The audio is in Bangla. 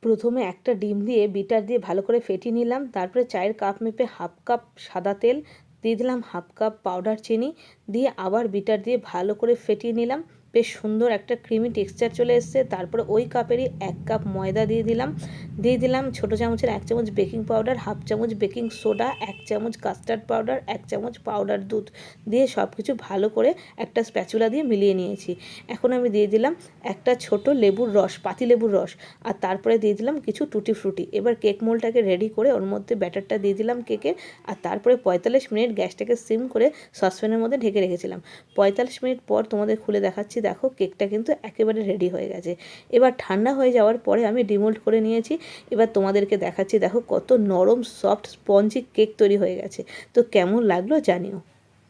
প্রথমে একটা ডিম দিয়ে বিটার দিয়ে ভালো করে ফেটিয়ে নিলাম। তারপরে চায়ের কাপ মেপে হাফ কাপ সাদা তেল দিয়ে দিলাম, হাফ কাপ পাউডার চিনি দিয়ে আবার বিটার দিয়ে ভালো করে ফেটিয়ে নিলাম। বেশ সুন্দর একটা ক্রিমি টেক্সচার চলে এসছে। তারপরে ওই কাপেরই 1 কাপ ময়দা দিয়ে দিলাম ছোটো চামচের 1 চামচ বেকিং পাউডার, হাফ চামচ বেকিং সোডা, 1 চামচ কাস্টার্ড পাউডার, 1 চামচ পাউডার দুধ দিয়ে সব কিছু ভালো করে একটা স্প্যাচুলা দিয়ে মিলিয়ে নিয়েছি। এখন আমি দিয়ে দিলাম একটা ছোট লেবুর রস, পাতিলেবুর রস, আর তারপরে দিয়ে দিলাম কিছু টুটি ফ্রুটি। এবার কেক মোল্ডটাকে রেডি করে ওর মধ্যে ব্যাটারটা দিয়ে দিলাম কেকের, আর তারপরে 45 মিনিট গ্যাসটাকে সিম করে সসপ্যানের মধ্যে ঢেকে রেখেছিলাম। 45 মিনিট পর তোমাদের খুলে দেখাচ্ছি। দেখো কেকটা কিন্তু একেবারে রেডি হয়ে গেছে। এবার ঠান্ডা হয়ে যাওয়ার পরে আমি ডিমোল্ড করে নিয়েছি। এবার তোমাদেরকে দেখাচ্ছি, দেখো কত নরম সফট স্পঞ্জি কেক তৈরি হয়ে গেছে। তো কেমন লাগলো জানিও।